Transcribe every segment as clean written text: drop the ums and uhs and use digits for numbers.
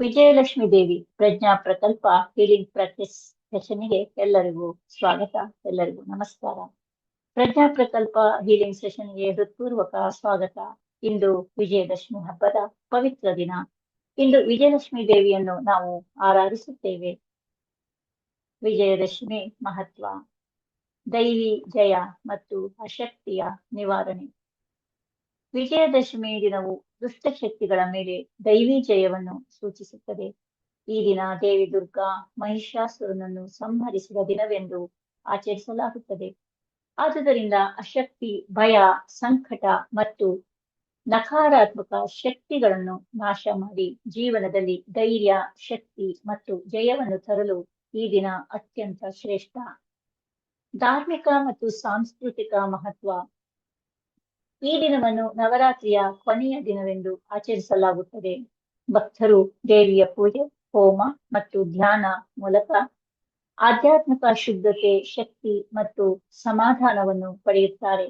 ವಿಜಯಲಕ್ಷ್ಮಿ ದೇವಿ ಪ್ರಜ್ಞಾ ಪ್ರಕಲ್ಪ healing practice ಸೆಷನ್ಗೆ ಎಲ್ಲರಿಗೂ ಸ್ವಾಗತ. ಎಲ್ಲರಿಗೂ ನಮಸ್ಕಾರ. ಪ್ರಜ್ಞಾ ಪ್ರಕಲ್ಪ ಹೀಲಿಂಗ್ ಸೆಷನ್ಗೆ ಹೃತ್ಪೂರ್ವಕ ಸ್ವಾಗತ. ಇಂದು ವಿಜಯದಶಮಿ ಹಬ್ಬದ ಪವಿತ್ರ ದಿನ. ಇಂದು ವಿಜಯಲಕ್ಷ್ಮಿ ದೇವಿಯನ್ನು ನಾವು ಆರಾಧಿಸುತ್ತೇವೆ. ವಿಜಯದಶಮಿ ಮಹತ್ವ: ದೈವಿ ಜಯ ಮತ್ತು ಅಶಕ್ತಿಯ ನಿವಾರಣೆ. ವಿಜಯದಶಮಿ ದಿನವು ದುಷ್ಟಶಕ್ತಿಗಳ ಮೇಲೆ ದೈವಿ ಜಯವನ್ನು ಸೂಚಿಸುತ್ತದೆ. ಈ ದಿನ ದೇವಿ ದುರ್ಗಾ ಮಹಿಷಾಸುರನನ್ನು ಸಂಹರಿಸಿದ ದಿನವೆಂದು ಆಚರಿಸಲಾಗುತ್ತದೆ. ಆದುದರಿಂದ ಅಶಕ್ತಿ, ಭಯ, ಸಂಕಟ ಮತ್ತು ನಕಾರಾತ್ಮಕ ಶಕ್ತಿಗಳನ್ನು ನಾಶ ಮಾಡಿ ಜೀವನದಲ್ಲಿ ಧೈರ್ಯ, ಶಕ್ತಿ ಮತ್ತು ಜಯವನ್ನು ತರಲು ಈ ದಿನ ಅತ್ಯಂತ ಶ್ರೇಷ್ಠ. ಧಾರ್ಮಿಕ ಮತ್ತು ಸಾಂಸ್ಕೃತಿಕ ಮಹತ್ವ: ಈ ದಿನವನ್ನು ನವರಾತ್ರಿಯ ಕೊನೆಯ ದಿನವೆಂದು ಆಚರಿಸಲಾಗುತ್ತದೆ. ಭಕ್ತರು ದೇವಿಯ ಪೂಜೆ, ಹೋಮ ಮತ್ತು ಧ್ಯಾನ ಮೂಲಕ ಆಧ್ಯಾತ್ಮಿಕ ಶುದ್ಧತೆ, ಶಕ್ತಿ ಮತ್ತು ಸಮಾಧಾನವನ್ನು ಪಡೆಯುತ್ತಾರೆ.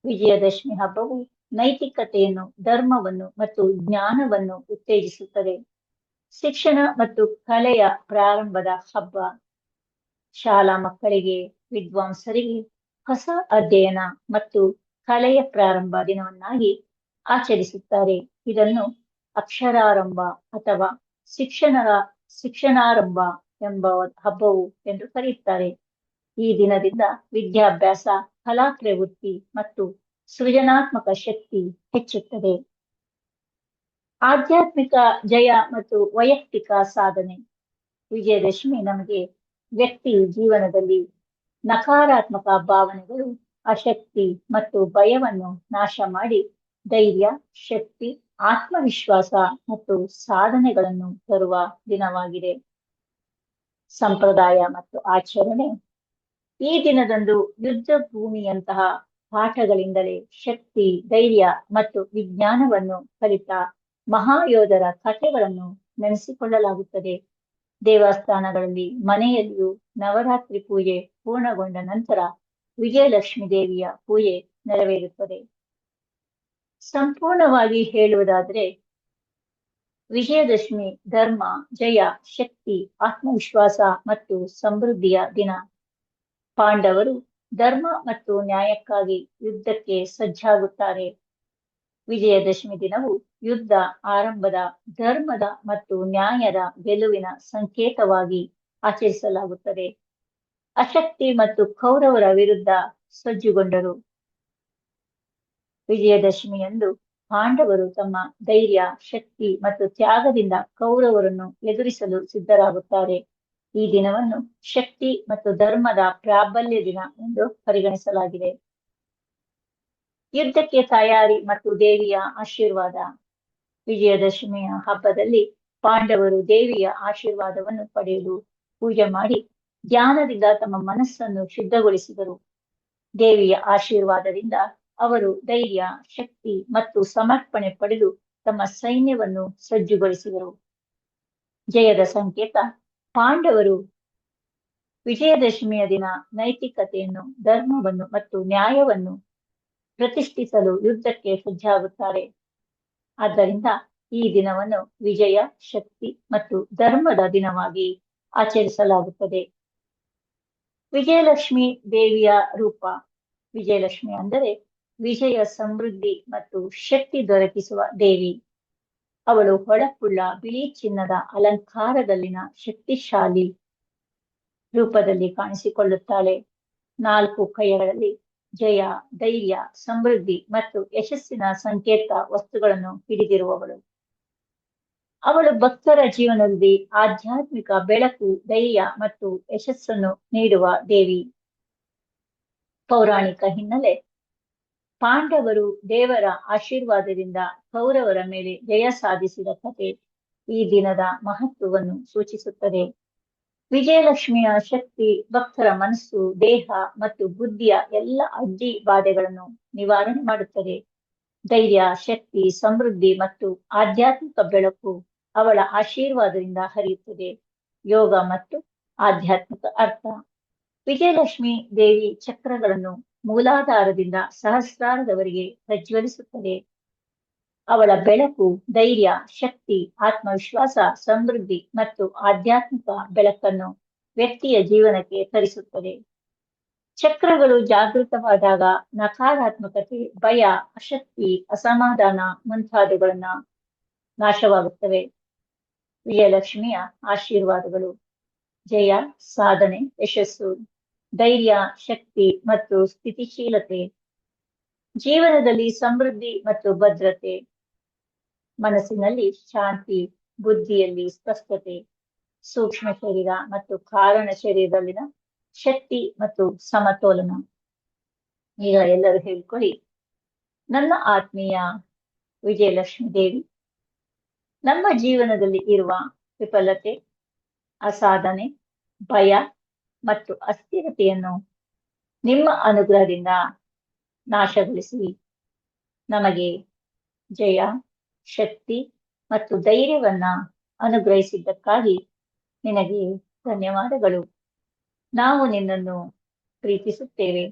ವಿಜಯದಶಮಿ ಹಬ್ಬವು ನೈತಿಕತೆಯನ್ನು, ಧರ್ಮವನ್ನು ಮತ್ತು ಜ್ಞಾನವನ್ನು ಉತ್ತೇಜಿಸುತ್ತದೆ. ಶಿಕ್ಷಣ ಮತ್ತು ಕಲೆಯ ಪ್ರಾರಂಭದ ಹಬ್ಬ. ಶಾಲಾ ಮಕ್ಕಳಿಗೆ, ವಿದ್ವಾಂಸರಿಗೆ ಹೊಸ ಅಧ್ಯಯನ ಮತ್ತು ಕಲೆಯ ಪ್ರಾರಂಭ ದಿನವನ್ನಾಗಿ ಆಚರಿಸುತ್ತಾರೆ. ಇದನ್ನು ಅಕ್ಷರಾರಂಭ ಅಥವಾ ಶಿಕ್ಷಣಾರಂಭ ಎಂಬ ಹಬ್ಬವು ಎಂದು ಕರೆಯುತ್ತಾರೆ. ಈ ದಿನದಿಂದ ವಿದ್ಯಾಭ್ಯಾಸ, ಕಲಾ ಪ್ರವೃತ್ತಿ ಮತ್ತು ಸೃಜನಾತ್ಮಕ ಶಕ್ತಿ ಹೆಚ್ಚುತ್ತದೆ. ಆಧ್ಯಾತ್ಮಿಕ ಜಯ ಮತ್ತು ವೈಯಕ್ತಿಕ ಸಾಧನೆ. ವಿಜಯದಶಮಿ ನಮಗೆ ವ್ಯಕ್ತಿ ಜೀವನದಲ್ಲಿ ನಕಾರಾತ್ಮಕ ಭಾವನೆಗಳು, ಅಶಕ್ತಿ ಮತ್ತು ಭಯವನ್ನು ನಾಶ ಮಾಡಿ ಧೈರ್ಯ, ಶಕ್ತಿ, ಆತ್ಮವಿಶ್ವಾಸ ಮತ್ತು ಸಾಧನೆಗಳನ್ನು ತರುವ ದಿನವಾಗಿದೆ. ಸಂಪ್ರದಾಯ ಮತ್ತು ಆಚರಣೆ. ಈ ದಿನದಂದು ಯುದ್ಧ ಭೂಮಿಯಂತಹ ಪಾಠಗಳಿಂದಲೇ ಶಕ್ತಿ, ಧೈರ್ಯ ಮತ್ತು ವಿಜ್ಞಾನವನ್ನು ಕಲಿತ ಮಹಾಯೋಧರ ಕಥೆಗಳನ್ನು ನೆನೆಸಿಕೊಳ್ಳಲಾಗುತ್ತದೆ. ದೇವಸ್ಥಾನಗಳಲ್ಲಿ, ಮನೆಯಲ್ಲಿಯೂ ನವರಾತ್ರಿ ಪೂಜೆ ಪೂರ್ಣಗೊಂಡ ನಂತರ ವಿಜಯಲಕ್ಷ್ಮಿ ದೇವಿಯ ಪೂಜೆ ನೆರವೇರುತ್ತದೆ. ಸಂಪೂರ್ಣವಾಗಿ ಹೇಳುವುದಾದರೆ, ವಿಜಯದಶಮಿ ಧರ್ಮ, ಜಯ, ಶಕ್ತಿ, ಆತ್ಮವಿಶ್ವಾಸ ಮತ್ತು ಸಮೃದ್ಧಿಯ ದಿನ. ಪಾಂಡವರು ಧರ್ಮ ಮತ್ತು ನ್ಯಾಯಕ್ಕಾಗಿ ಯುದ್ಧಕ್ಕೆ ಸಜ್ಜಾಗುತ್ತಾರೆ. ವಿಜಯದಶಮಿ ದಿನವು ಯುದ್ಧ ಆರಂಭದ, ಧರ್ಮದ ಮತ್ತು ನ್ಯಾಯದ ಗೆಲುವಿನ ಸಂಕೇತವಾಗಿ ಆಚರಿಸಲಾಗುತ್ತದೆ. ಅಶಕ್ತಿ ಮತ್ತು ಕೌರವರ ವಿರುದ್ಧ ಸಜ್ಜುಗೊಂಡರು. ವಿಜಯದಶಮಿಯಂದು ಪಾಂಡವರು ತಮ್ಮ ಧೈರ್ಯ, ಶಕ್ತಿ ಮತ್ತು ತ್ಯಾಗದಿಂದ ಕೌರವರನ್ನು ಎದುರಿಸಲು ಸಿದ್ಧರಾಗುತ್ತಾರೆ. ಈ ದಿನವನ್ನು ಶಕ್ತಿ ಮತ್ತು ಧರ್ಮದ ಪ್ರಾಬಲ್ಯ ದಿನ ಎಂದು ಪರಿಗಣಿಸಲಾಗಿದೆ. ಯುದ್ಧಕ್ಕೆ ತಯಾರಿ ಮತ್ತು ದೇವಿಯ ಆಶೀರ್ವಾದ. ವಿಜಯದಶಮಿಯ ಹಬ್ಬದಲ್ಲಿ ಪಾಂಡವರು ದೇವಿಯ ಆಶೀರ್ವಾದವನ್ನು ಪಡೆಯಲು ಪೂಜೆ ಮಾಡಿ ಧ್ಯಾನದಿಂದ ತಮ್ಮ ಮನಸ್ಸನ್ನು ಶುದ್ಧಗೊಳಿಸಿದರು. ದೇವಿಯ ಆಶೀರ್ವಾದದಿಂದ ಅವರು ಧೈರ್ಯ, ಶಕ್ತಿ ಮತ್ತು ಸಮರ್ಪಣೆ ಪಡೆದು ತಮ್ಮ ಸೈನ್ಯವನ್ನು ಸಜ್ಜುಗೊಳಿಸಿದರು. ಜಯದ ಸಂಕೇತ. ಪಾಂಡವರು ವಿಜಯದಶಮಿಯ ದಿನ ನೈತಿಕತೆಯನ್ನು, ಧರ್ಮವನ್ನು ಮತ್ತು ನ್ಯಾಯವನ್ನು ಪ್ರತಿಷ್ಠಿಸಲು ಯುದ್ಧಕ್ಕೆ ಸಜ್ಜಾಗುತ್ತಾರೆ. ಆದ್ದರಿಂದ ಈ ದಿನವನ್ನು ವಿಜಯ, ಶಕ್ತಿ ಮತ್ತು ಧರ್ಮದ ದಿನವಾಗಿ ಆಚರಿಸಲಾಗುತ್ತದೆ. ವಿಜಯಲಕ್ಷ್ಮಿ ದೇವಿಯ ರೂಪ. ವಿಜಯಲಕ್ಷ್ಮಿ ಅಂದರೆ ವಿಜಯ, ಸಮೃದ್ಧಿ ಮತ್ತು ಶಕ್ತಿ ದೊರಕಿಸುವ ದೇವಿ. ಅವಳು ಹೊಳಪುಳ್ಳ ಬಿಳಿ ಚಿನ್ನದ ಅಲಂಕಾರದಲ್ಲಿನ ಶಕ್ತಿಶಾಲಿ ರೂಪದಲ್ಲಿ ಕಾಣಿಸಿಕೊಳ್ಳುತ್ತಾಳೆ. 4 ಕೈಗಳಲ್ಲಿ ಜಯ, ಧೈರ್ಯ, ಸಮೃದ್ಧಿ ಮತ್ತು ಯಶಸ್ಸಿನ ಸಂಕೇತ ವಸ್ತುಗಳನ್ನು ಹಿಡಿದಿರುವವಳು. ಅವಳು ಭಕ್ತರ ಜೀವನದಲ್ಲಿ ಆಧ್ಯಾತ್ಮಿಕ ಬೆಳಕು, ಧೈರ್ಯ ಮತ್ತು ಯಶಸ್ಸನ್ನು ನೀಡುವ ದೇವಿ. ಪೌರಾಣಿಕ ಹಿನ್ನೆಲೆ. ಪಾಂಡವರು ದೇವರ ಆಶೀರ್ವಾದದಿಂದ ಕೌರವರ ಮೇಲೆ ಜಯ ಸಾಧಿಸಿದ ಕಥೆ ಈ ದಿನದ ಮಹತ್ವವನ್ನು ಸೂಚಿಸುತ್ತದೆ. ವಿಜಯಲಕ್ಷ್ಮಿಯ ಶಕ್ತಿ ಭಕ್ತರ ಮನಸ್ಸು, ದೇಹ ಮತ್ತು ಬುದ್ಧಿಯ ಎಲ್ಲ ಅಡ್ಡಿ ಬಾಧೆಗಳನ್ನು ನಿವಾರಣೆ ಮಾಡುತ್ತದೆ. ಧೈರ್ಯ, ಶಕ್ತಿ, ಸಮೃದ್ಧಿ ಮತ್ತು ಆಧ್ಯಾತ್ಮಿಕ ಬೆಳಕು ಅವಳ ಆಶೀರ್ವಾದದಿಂದ ಹರಿಯುತ್ತದೆ. ಯೋಗ ಮತ್ತು ಆಧ್ಯಾತ್ಮಿಕ ಅರ್ಥ. ವಿಜಯಲಕ್ಷ್ಮಿ ದೇವಿ ಚಕ್ರಗಳನ್ನು ಮೂಲಾಧಾರದಿಂದ ಸಹಸ್ರಾರದವರೆಗೆ ಪ್ರಜ್ವಲಿಸುತ್ತದೆ. ಅವಳ ಬೆಳಕು ಧೈರ್ಯ, ಶಕ್ತಿ, ಆತ್ಮವಿಶ್ವಾಸ, ಸಮೃದ್ಧಿ ಮತ್ತು ಆಧ್ಯಾತ್ಮಿಕ ಬೆಳಕನ್ನು ವ್ಯಕ್ತಿಯ ಜೀವನಕ್ಕೆ ತರಿಸುತ್ತದೆ. ಚಕ್ರಗಳು ಜಾಗೃತವಾದಾಗ ನಕಾರಾತ್ಮಕತೆ, ಭಯ, ಅಶಕ್ತಿ, ಅಸಮಾಧಾನ ಮುಂತಾದವುಗಳನ್ನ ನಾಶವಾಗುತ್ತವೆ. ವಿಜಯಲಕ್ಷ್ಮಿಯ ಆಶೀರ್ವಾದಗಳು: ಜಯ, ಸಾಧನೆ, ಯಶಸ್ಸು, ಧೈರ್ಯ, ಶಕ್ತಿ ಮತ್ತು ಸ್ಥಿತಿಶೀಲತೆ, ಜೀವನದಲ್ಲಿ ಸಮೃದ್ಧಿ ಮತ್ತು ಭದ್ರತೆ, ಮನಸ್ಸಿನಲ್ಲಿ ಶಾಂತಿ, ಬುದ್ಧಿಯಲ್ಲಿ ಸ್ಪಷ್ಟತೆ, ಸೂಕ್ಷ್ಮ ಶರೀರ ಮತ್ತು ಕಾರಣ ಶರೀರದಲ್ಲಿನ ಶಕ್ತಿ ಮತ್ತು ಸಮತೋಲನ. ಈಗ ಎಲ್ಲರೂ ಹೇಳ್ಕೊಳ್ಳಿ: ನನ್ನ ಆತ್ಮೀಯ ವಿಜಯಲಕ್ಷ್ಮಿ ದೇವಿ, ನಮ್ಮ ಜೀವನದಲ್ಲಿ ಇರುವ ವಿಫಲತೆ, ಅಸಾಧನೆ, ಭಯ ಮತ್ತು ಅಸ್ಥಿರತೆಯನ್ನು ನಿಮ್ಮ ಅನುಗ್ರಹದಿಂದ ನಾಶಗೊಳಿಸಿ ನಮಗೆ ಜಯ, ಶಕ್ತಿ ಮತ್ತು ಧೈರ್ಯವನ್ನ ಅನುಗ್ರಹಿಸಿದ್ದಕ್ಕಾಗಿ ನಿನಗೆ ಧನ್ಯವಾದಗಳು. ನಾವು ನಿನ್ನನ್ನು ಪ್ರೀತಿಸುತ್ತೇವೆ.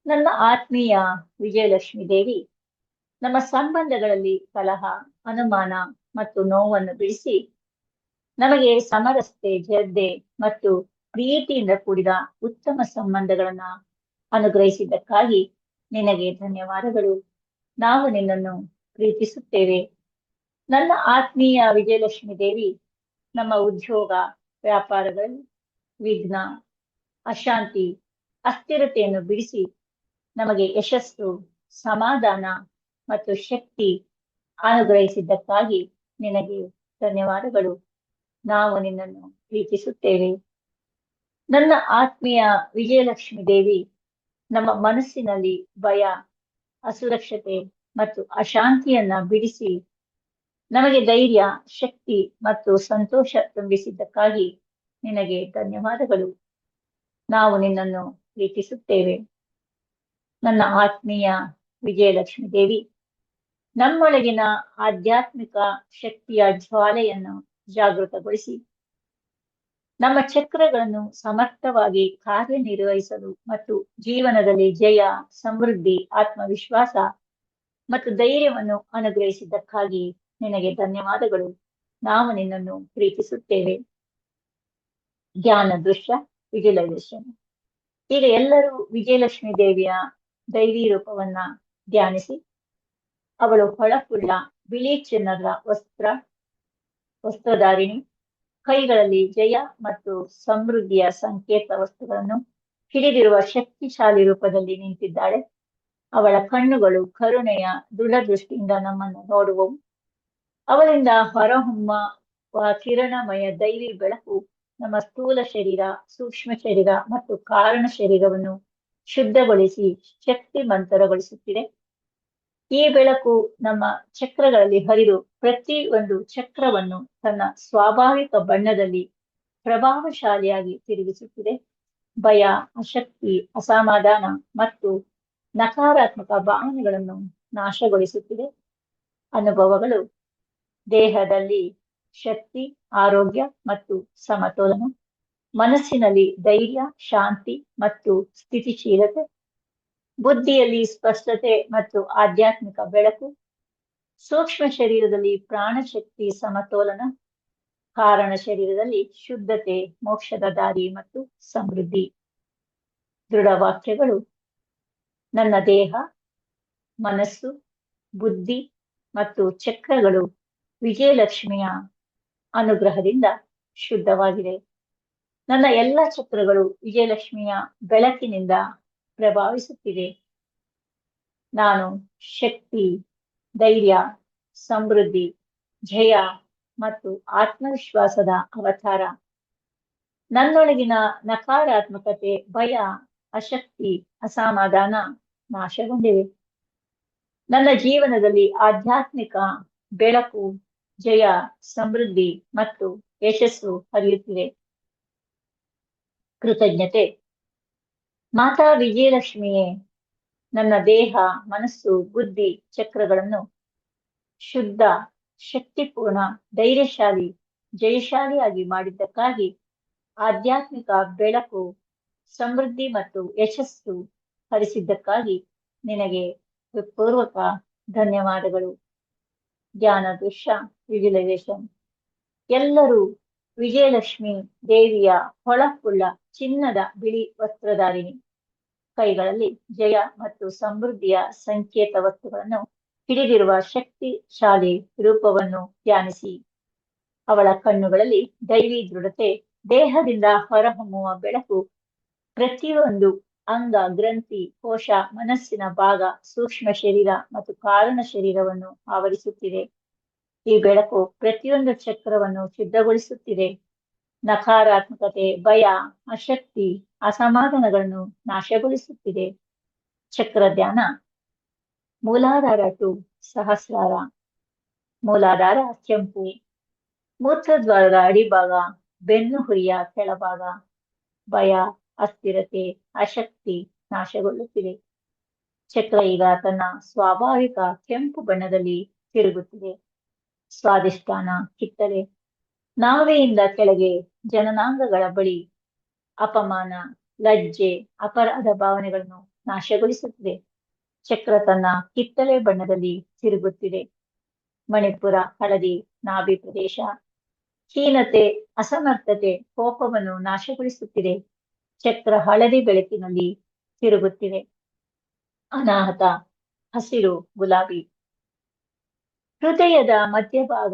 ನನ್ನ ಆತ್ಮೀಯ ವಿಜಯಲಕ್ಷ್ಮಿ ದೇವಿ, ನಮ್ಮ ಸಂಬಂಧಗಳಲ್ಲಿ ಕಲಹ, ಅನುಮಾನ ಮತ್ತು ನೋವನ್ನು ಬಿಡಿಸಿ ನಮಗೆ ಸಮರಸತೆ, ಶ್ರದ್ಧೆ ಮತ್ತು ಪ್ರೀತಿಯಿಂದ ಕೂಡಿದ ಉತ್ತಮ ಸಂಬಂಧಗಳನ್ನ ಅನುಗ್ರಹಿಸಿದ್ದಕ್ಕಾಗಿ ನಿನಗೆ ಧನ್ಯವಾದಗಳು. ನಾವು ನಿನ್ನನ್ನು ಪ್ರೀತಿಸುತ್ತೇವೆ. ನನ್ನ ಆತ್ಮೀಯ ವಿಜಯಲಕ್ಷ್ಮಿ ದೇವಿ, ನಮ್ಮ ಉದ್ಯೋಗ, ವ್ಯಾಪಾರಗಳಲ್ಲಿ ವಿಘ್ನ, ಅಶಾಂತಿ, ಅಸ್ಥಿರತೆಯನ್ನು ಬಿಡಿಸಿ ನಮಗೆ ಯಶಸ್ಸು, ಸಮಾಧಾನ ಮತ್ತು ಶಕ್ತಿ ಅನುಗ್ರಹಿಸಿದ್ದಕ್ಕಾಗಿ ನಿನಗೆ ಧನ್ಯವಾದಗಳು. ನಾವು ನಿನ್ನನ್ನು ಪ್ರೀತಿಸುತ್ತೇವೆ. ನನ್ನ ಆತ್ಮೀಯ ವಿಜಯಲಕ್ಷ್ಮಿ ದೇವಿ, ನಮ್ಮ ಮನಸ್ಸಿನಲ್ಲಿ ಭಯ, ಅಸುರಕ್ಷತೆ ಮತ್ತು ಅಶಾಂತಿಯನ್ನ ಬಿಡಿಸಿ ನಮಗೆ ಧೈರ್ಯ, ಶಕ್ತಿ ಮತ್ತು ಸಂತೋಷ ತುಂಬಿಸಿದ್ದಕ್ಕಾಗಿ ನಿನಗೆ ಧನ್ಯವಾದಗಳು. ನಾವು ನಿನ್ನನ್ನು ಪ್ರೀತಿಸುತ್ತೇವೆ. ನನ್ನ ಆತ್ಮೀಯ ವಿಜಯಲಕ್ಷ್ಮಿ ದೇವಿ, ನಮ್ಮೊಳಗಿನ ಆಧ್ಯಾತ್ಮಿಕ ಶಕ್ತಿಯ ಜ್ವಾಲೆಯನ್ನು ಜಾಗೃತಗೊಳಿಸಿ ನಮ್ಮ ಚಕ್ರಗಳನ್ನು ಸಮರ್ಥವಾಗಿ ಕಾರ್ಯನಿರ್ವಹಿಸಲು ಮತ್ತು ಜೀವನದಲ್ಲಿ ಜಯ, ಸಮೃದ್ಧಿ, ಆತ್ಮವಿಶ್ವಾಸ ಮತ್ತು ಧೈರ್ಯವನ್ನು ಅನುಗ್ರಹಿಸಿದ್ದಕ್ಕಾಗಿ ನಿನಗೆ ಧನ್ಯವಾದಗಳು. ನಾವು ನಿನ್ನನ್ನು ಪ್ರೀತಿಸುತ್ತೇವೆ. ಧ್ಯಾನ ದೃಶ್ಯ ವಿಜುವಲೈಸೇಷನ್. ಈಗ ಎಲ್ಲರೂ ವಿಜಯಲಕ್ಷ್ಮಿ ದೇವಿಯ ದೈವಿ ರೂಪವನ್ನ ಧ್ಯಾನಿಸಿ. ಅವಳು ಹೊಳಪುಳ್ಳ ಬಿಳಿ ಚಿನ್ನದ ವಸ್ತ್ರಧಾರಿಣಿ, ಕೈಗಳಲ್ಲಿ ಜಯ ಮತ್ತು ಸಮೃದ್ಧಿಯ ಸಂಕೇತ ವಸ್ತುಗಳನ್ನು ಹಿಡಿದಿರುವ ಶಕ್ತಿಶಾಲಿ ರೂಪದಲ್ಲಿ ನಿಂತಿದ್ದಾಳೆ. ಅವಳ ಕಣ್ಣುಗಳು ಕರುಣೆಯ ದೃಢದೃಷ್ಟಿಯಿಂದ ನಮ್ಮನ್ನು ನೋಡುವವು. ಅವಳಿಂದ ಹೊರಹೊಮ್ಮುವ ಕಿರಣಮಯ ದೈವಿ ಬೆಳಕು ನಮ್ಮ ಸ್ಥೂಲ ಶರೀರ, ಸೂಕ್ಷ್ಮ ಶರೀರ ಮತ್ತು ಕಾರಣ ಶರೀರವನ್ನು ಶುದ್ಧಗೊಳಿಸಿ ಶಕ್ತಿಮಂತರಗೊಳಿಸುತ್ತಿದೆ. ಈ ಬೆಳಕು ನಮ್ಮ ಚಕ್ರಗಳಲ್ಲಿ ಹರಿದು ಪ್ರತಿ ಒಂದು ಚಕ್ರವನ್ನು ತನ್ನ ಸ್ವಾಭಾವಿಕ ಬಣ್ಣದಲ್ಲಿ ಪ್ರಭಾವಶಾಲಿಯಾಗಿ ತಿರುಗಿಸುತ್ತಿದೆ. ಭಯ, ಅಶಕ್ತಿ, ಅಸಮಾಧಾನ ಮತ್ತು ನಕಾರಾತ್ಮಕ ಭಾವನೆಗಳನ್ನು ನಾಶಗೊಳಿಸುತ್ತಿದೆ. ಅನುಭವಗಳು: ದೇಹದಲ್ಲಿ ಶಕ್ತಿ, ಆರೋಗ್ಯ ಮತ್ತು ಸಮತೋಲನ, ಮನಸ್ಸಿನಲ್ಲಿ ಧೈರ್ಯ, ಶಾಂತಿ ಮತ್ತು ಸ್ಥಿತಿಶೀಲತೆ, ಬುದ್ಧಿಯಲ್ಲಿ ಸ್ಪಷ್ಟತೆ ಮತ್ತು ಆಧ್ಯಾತ್ಮಿಕ ಬೆಳಕು, ಸೂಕ್ಷ್ಮ ಶರೀರದಲ್ಲಿ ಪ್ರಾಣಶಕ್ತಿ, ಸಮತೋಲನ, ಕಾರಣ ಶರೀರದಲ್ಲಿ ಶುದ್ಧತೆ, ಮೋಕ್ಷದ ದಾರಿ ಮತ್ತು ಸಮೃದ್ಧಿ. ದೃಢವಾಕ್ಯಗಳು: ನನ್ನ ದೇಹ, ಮನಸ್ಸು, ಬುದ್ಧಿ ಮತ್ತು ಚಕ್ರಗಳು ವಿಜಯಲಕ್ಷ್ಮಿಯ ಅನುಗ್ರಹದಿಂದ ಶುದ್ಧವಾಗಿದೆ. ನನ್ನ ಎಲ್ಲ ಚಕ್ರಗಳು ವಿಜಯಲಕ್ಷ್ಮಿಯ ಬೆಳಕಿನಿಂದ ಪ್ರಭಾವಿಸುತ್ತಿವೆ. ನಾನು ಶಕ್ತಿ, ಧೈರ್ಯ, ಸಮೃದ್ಧಿ, ಜಯ ಮತ್ತು ಆತ್ಮವಿಶ್ವಾಸದ ಅವತಾರ. ನನ್ನೊಳಗಿನ ನಕಾರಾತ್ಮಕತೆ, ಭಯ, ಅಶಕ್ತಿ, ಅಸಮಾಧಾನ ನಾಶಗೊಂಡಿವೆ. ನನ್ನ ಜೀವನದಲ್ಲಿ ಆಧ್ಯಾತ್ಮಿಕ ಬೆಳಕು, ಜಯ, ಸಮೃದ್ಧಿ ಮತ್ತು ಯಶಸ್ಸು ಹರಿಯುತ್ತಿದೆ. ಕೃತಜ್ಞತೆ. ಮಾತಾ ವಿಜಯಲಕ್ಷ್ಮಿಯೇ, ನನ್ನ ದೇಹ, ಮನಸ್ಸು, ಬುದ್ಧಿ ಚಕ್ರಗಳನ್ನು ಶುದ್ಧ, ಶಕ್ತಿಪೂರ್ಣ, ಧೈರ್ಯಶಾಲಿ, ಜಯಶಾಲಿಯಾಗಿ ಮಾಡಿದ್ದಕ್ಕಾಗಿ ಆಧ್ಯಾತ್ಮಿಕ ಬೆಳಕು, ಸಮೃದ್ಧಿ ಮತ್ತು ಯಶಸ್ಸು ಹರಿಸಿದ್ದಕ್ಕಾಗಿ ನಿನಗೆ ಹೃತ್ಪೂರ್ವಕ ಧನ್ಯವಾದಗಳು. ಧ್ಯಾನ ದೃಶ್ಯ ವಿಜುವಲೈಸೇಷನ್. ಎಲ್ಲರೂ ವಿಜಯಲಕ್ಷ್ಮಿ ದೇವಿಯ ಹೊಳಪುಳ್ಳ ಚಿನ್ನದ ಬಿಳಿ ವಸ್ತ್ರಧಾರಿಣಿ. ಕೈಗಳಲ್ಲಿ ಜಯ ಮತ್ತು ಸಮೃದ್ಧಿಯ ಸಂಕೇತ ವಸ್ತುಗಳನ್ನು ಹಿಡಿದಿರುವ ಶಕ್ತಿಶಾಲಿ ರೂಪವನ್ನು ಧ್ಯಾನಿಸಿ. ಅವಳ ಕಣ್ಣುಗಳಲ್ಲಿ ದೈವಿ ದೃಢತೆ, ದೇಹದಿಂದ ಹೊರಹೊಮ್ಮುವ ಬೆಳಕು, ಪ್ರತಿಯೊಂದು ಅಂಗ, ಗ್ರಂಥಿ, ಕೋಶ, ಮನಸ್ಸಿನ ಭಾಗ, ಸೂಕ್ಷ್ಮ ಶರೀರ ಮತ್ತು ಕಾರಣ ಶರೀರವನ್ನು ಆವರಿಸುತ್ತಿದೆ. ಈ ಬೆಳಕು ಪ್ರತಿಯೊಂದು ಚಕ್ರವನ್ನು ಶುದ್ಧಗೊಳಿಸುತ್ತಿದೆ. ನಕಾರಾತ್ಮಕತೆ, ಭಯ, ಅಶಕ್ತಿ, ಅಸಮಾಧಾನಗಳನ್ನು ನಾಶಗೊಳಿಸುತ್ತಿದೆ. ಚಕ್ರ ಧ್ಯಾನ. ಮೂಲಾಧಾರ ಟು ಸಹಸ್ರಾರ. ಮೂಲಾಧಾರ ಕೆಂಪು, ಮೂತ್ರದ್ವಾರದ ಅಡಿಭಾಗ, ಬೆನ್ನು ಹುರಿಯ ಕೆಳಭಾಗ. ಭಯ, ಅಸ್ಥಿರತೆ, ಅಶಕ್ತಿ ನಾಶಗೊಳ್ಳುತ್ತಿದೆ. ಚಕ್ರ ಈಗ ತನ್ನ ಸ್ವಾಭಾವಿಕ ಕೆಂಪು ಬಣ್ಣದಲ್ಲಿ ತಿರುಗುತ್ತಿದೆ. ಸ್ವಾಧಿಷ್ಠಾನ ಕಿತ್ತಳೆ. ನಾವೆಯಿಂದ ಕೆಳಗೆ ಜನನಾಂಗಗಳ ಬಳಿ ಅಪಮಾನ, ಲಜ್ಜೆ, ಅಪರಾಧ ಭಾವನೆಗಳನ್ನು ನಾಶಗೊಳಿಸುತ್ತಿದೆ. ಚಕ್ರ ತನ್ನ ಕಿತ್ತಳೆ ಬಣ್ಣದಲ್ಲಿ ತಿರುಗುತ್ತಿದೆ. ಮಣಿಪುರ ಹಳದಿ, ನಾಭಿ ಪ್ರದೇಶ. ಹೀನತೆ, ಅಸಮರ್ಥತೆ, ಕೋಪವನ್ನು ನಾಶಗೊಳಿಸುತ್ತಿದೆ. ಚಕ್ರ ಹಳದಿ ಬೆಳಕಿನಲ್ಲಿ ತಿರುಗುತ್ತಿದೆ. ಅನಾಹತ ಹಸಿರು ಗುಲಾಬಿ. ಹೃದಯದ ಮಧ್ಯಭಾಗ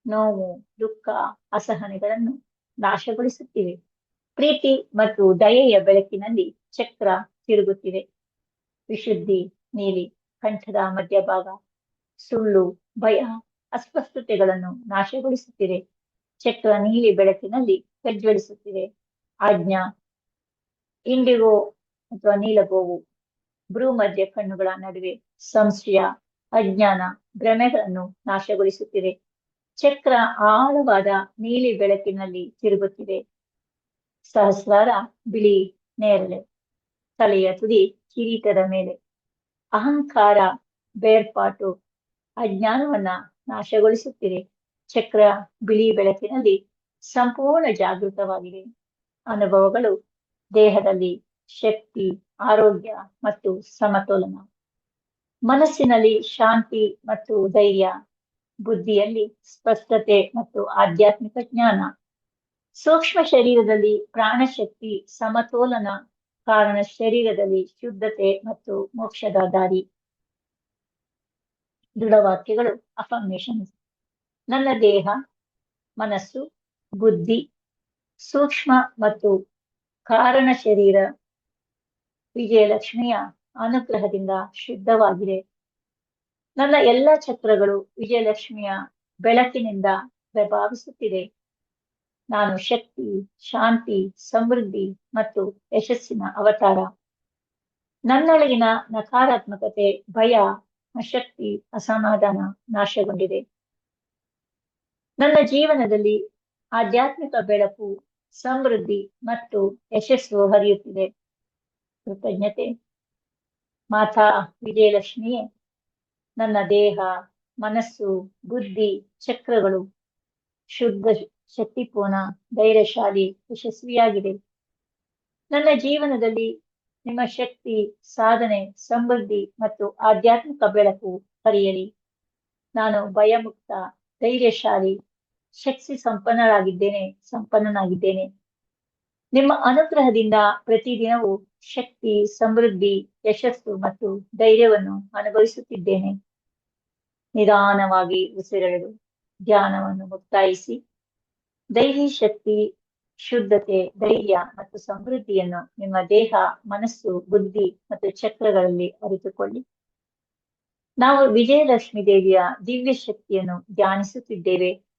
ನೋವು, ದುಃಖ, ಅಸಹನೆಗಳನ್ನು ನಾಶಗೊಳಿಸುತ್ತಿವೆ. ಪ್ರೀತಿ ಮತ್ತು ದಯೆಯ ಬೆಳಕಿನಲ್ಲಿ ಚಕ್ರ ತಿರುಗುತ್ತಿದೆ. ವಿಶುದ್ಧಿ ನೀಲಿ, ಕಂಠದ ಮಧ್ಯಭಾಗ. ಸುಳ್ಳು, ಭಯ, ಅಸ್ಪಷ್ಟತೆಗಳನ್ನು ನಾಶಗೊಳಿಸುತ್ತಿದೆ. ಚಕ್ರ ನೀಲಿ ಬೆಳಕಿನಲ್ಲಿ ಪ್ರಜ್ವಲಿಸುತ್ತಿದೆ. ಆಜ್ಞಾ ಇಂಡಿಗೋ ಅಥವಾ ನೀಲಗೋವು. ಭ್ರೂ ಮಧ್ಯ ಕಣ್ಣುಗಳ ನಡುವೆ ಸಂಶಯ, ಅಜ್ಞಾನ, ಭ್ರಮೆಗಳನ್ನು ನಾಶಗೊಳಿಸುತ್ತಿದೆ. ಚಕ್ರ ಆಳವಾದ ನೀಲಿ ಬೆಳಕಿನಲ್ಲಿ ತಿರುಗುತ್ತಿದೆ. ಸಹಸ್ರಾರ ಬಿಳಿ ನೇರಳೆ. ತಲೆಯ ತುದಿ ಕಿರೀಟದ ಮೇಲೆ. ಅಹಂಕಾರ, ಬೇರ್ಪಾಟು, ಅಜ್ಞಾನವನ್ನ ನಾಶಗೊಳಿಸುತ್ತಿದೆ. ಚಕ್ರ ಬಿಳಿ ಬೆಳಕಿನಲ್ಲಿ ಸಂಪೂರ್ಣ ಜಾಗೃತವಾಗಿದೆ. ಅನುಭವಗಳು ದೇಹದಲ್ಲಿ ಶಕ್ತಿ, ಆರೋಗ್ಯ ಮತ್ತು ಸಮತೋಲನ. ಮನಸ್ಸಿನಲ್ಲಿ ಶಾಂತಿ ಮತ್ತು ಧೈರ್ಯ. ಬುದ್ಧಿಯಲ್ಲಿ ಸ್ಪಷ್ಟತೆ ಮತ್ತು ಆಧ್ಯಾತ್ಮಿಕ ಜ್ಞಾನ. ಸೂಕ್ಷ್ಮ ಶರೀರದಲ್ಲಿ ಪ್ರಾಣಶಕ್ತಿ, ಸಮತೋಲನ. ಕಾರಣ ಶರೀರದಲ್ಲಿ ಶುದ್ಧತೆ ಮತ್ತು ಮೋಕ್ಷದ ದಾರಿ. ದೃಢವಾಕ್ಯಗಳು, ಅಫರ್ಮೇಷನ್ಸ್. ನನ್ನ ದೇಹ, ಮನಸ್ಸು, ಬುದ್ಧಿ, ಸೂಕ್ಷ್ಮ ಮತ್ತು ಕಾರಣ ಶರೀರ ವಿಜಯಲಕ್ಷ್ಮಿಯ ಅನುಗ್ರಹದಿಂದ ಶುದ್ಧವಾಗಿದೆ. ನನ್ನ ಎಲ್ಲ ಚಕ್ರಗಳು ವಿಜಯಲಕ್ಷ್ಮಿಯ ಬೆಳಕಿನಿಂದ ಪ್ರಭಾವಿಸುತ್ತಿದೆ. ನಾನು ಶಕ್ತಿ, ಶಾಂತಿ, ಸಮೃದ್ಧಿ ಮತ್ತು ಯಶಸ್ಸಿನ ಅವತಾರ. ನನ್ನೊಳಗಿನ ನಕಾರಾತ್ಮಕತೆ, ಭಯ, ಅಶಕ್ತಿ, ಅಸಮಾಧಾನ ನಾಶಗೊಂಡಿದೆ. ನನ್ನ ಜೀವನದಲ್ಲಿ ಆಧ್ಯಾತ್ಮಿಕ ಬೆಳಕು, ಸಮೃದ್ಧಿ ಮತ್ತು ಯಶಸ್ಸು ಹರಿಯುತ್ತಿದೆ. ಕೃತಜ್ಞತೆ. ಮಾತಾ ವಿಜಯಲಕ್ಷ್ಮಿಯೇ, ನನ್ನ ದೇಹ, ಮನಸ್ಸು, ಬುದ್ಧಿ, ಚಕ್ರಗಳು ಶುದ್ಧ, ಶಕ್ತಿಪೂರ್ಣ, ಧೈರ್ಯಶಾಲಿ, ಯಶಸ್ವಿಯಾಗಿದೆ. ನನ್ನ ಜೀವನದಲ್ಲಿ ನಿಮ್ಮ ಶಕ್ತಿ, ಸಾಧನೆ, ಸಮೃದ್ಧಿ ಮತ್ತು ಆಧ್ಯಾತ್ಮಿಕ ಬೆಳಕು ಹರಿಯಲಿ. ನಾನು ಭಯಮುಕ್ತ, ಧೈರ್ಯಶಾಲಿ, ಶಕ್ತಿ ಸಂಪನ್ನನಾಗಿದ್ದೇನೆ. ನಿಮ್ಮ ಅನುಗ್ರಹದಿಂದ ಪ್ರತಿದಿನವೂ ಶಕ್ತಿ, ಸಮೃದ್ಧಿ, ಯಶಸ್ಸು ಮತ್ತು ಧೈರ್ಯವನ್ನು ಅನುಭವಿಸುತ್ತಿದ್ದೇನೆ. ನಿಧಾನವಾಗಿ ಉಸಿರೆಳೆದು ಧ್ಯಾನವನ್ನು ಮುಕ್ತಾಯಿಸಿ ದೈವಿ ಶಕ್ತಿ, ಶುದ್ಧತೆ, ಧೈರ್ಯ ಮತ್ತು ಸಮೃದ್ಧಿಯನ್ನು ನಿಮ್ಮ ದೇಹ, ಮನಸ್ಸು, ಬುದ್ಧಿ ಮತ್ತು ಚಕ್ರಗಳಲ್ಲಿ ಅರಿತುಕೊಳ್ಳಿ. ನಾವು ವಿಜಯಲಕ್ಷ್ಮಿ ದೇವಿಯ ದಿವ್ಯ ಶಕ್ತಿಯನ್ನು ಧ್ಯಾನಿಸುತ್ತಿದ್ದೇವೆ.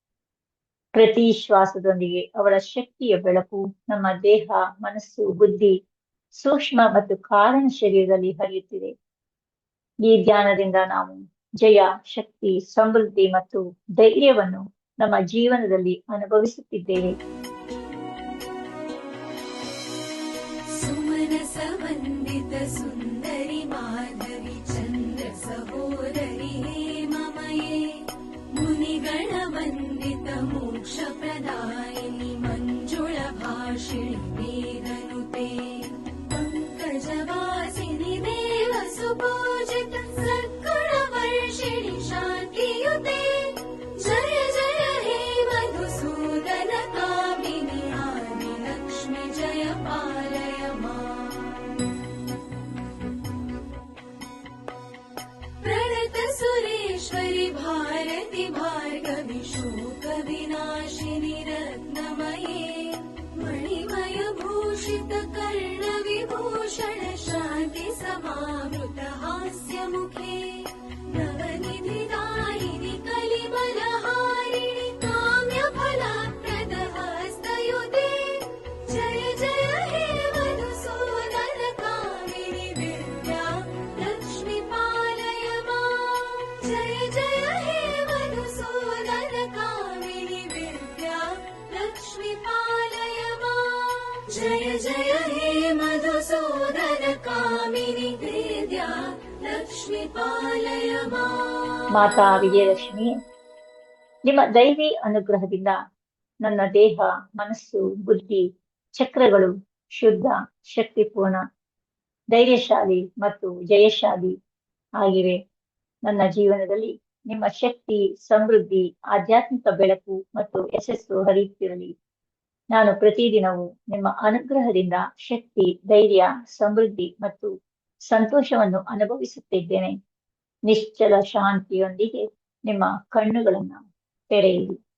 ಪ್ರತಿ ಶ್ವಾಸದೊಂದಿಗೆ ಅವಳ ಶಕ್ತಿಯ ಬೆಳಕು ನಮ್ಮ ದೇಹ, ಮನಸ್ಸು, ಬುದ್ಧಿ, ಸೂಕ್ಷ್ಮ ಮತ್ತು ಕಾರಣ ಶರೀರದಲ್ಲಿ ಹರಿಯುತ್ತಿದೆ. ಈ ಧ್ಯಾನದಿಂದ ನಾವು ಜಯ, ಶಕ್ತಿ, ಸಮೃದ್ಧಿ ಮತ್ತು ಧೈರ್ಯವನ್ನು ನಮ್ಮ ಜೀವನದಲ್ಲಿ ಅನುಭವಿಸುತ್ತಿದ್ದೇವೆ. ಸುಮನಸ ವಂದಿತ ಸುಂದರಿ ಮಾಧವಿ ಚಂದ್ರ ಸಹೋದರಿ ಹೇಮಮಯೇ, ಮುನಿಗಣ ವಂದಿತ ಮೋಕ್ಷ ಪ್ರದಾಯಿನಿ ಮಂಜುಳ ಭಾಷಿಣಿ ವೇದನುತೆ, ಪಂಕಜವಾಸಿನಿ ದೇವ ಸುಪೂಜಿತ ಸದ್ಗುಣ ವರ್ಷಿಣಿ ಶಾಂತಿಯುತ जय जय हे मधुसूदन कामिनि वेद्या लक्ष्मी पालय माम्। ಮಾತಾ ವಿಜಯಲಕ್ಷ್ಮಿಯೇ, ನಿಮ್ಮ ದೈವಿ ಅನುಗ್ರಹದಿಂದ ನನ್ನ ದೇಹ, ಮನಸ್ಸು, ಬುದ್ಧಿ ಚಕ್ರಗಳು ಶುದ್ಧ, ಶಕ್ತಿಪೂರ್ಣ, ಧೈರ್ಯಶಾಲಿ ಮತ್ತು ಜಯಶಾಲಿ ಆಗಿವೆ. ನನ್ನ ಜೀವನದಲ್ಲಿ ನಿಮ್ಮ ಶಕ್ತಿ, ಸಮೃದ್ಧಿ, ಆಧ್ಯಾತ್ಮಿಕ ಬೆಳಕು ಮತ್ತು ಯಶಸ್ಸು ಹರಿಯುತ್ತಿರಲಿ. ನಾನು ಪ್ರತಿದಿನವೂ ನಿಮ್ಮ ಅನುಗ್ರಹದಿಂದ ಶಕ್ತಿ, ಧೈರ್ಯ, ಸಮೃದ್ಧಿ ಮತ್ತು ಸಂತೋಷವನ್ನು ಅನುಭವಿಸುತ್ತಿದ್ದೇನೆ. ನಿಶ್ಚಲ ಶಾಂತಿಯೊಂದಿಗೆ ನಿಮ್ಮ ಕಣ್ಣುಗಳನ್ನು ತೆರೆಯಿರಿ.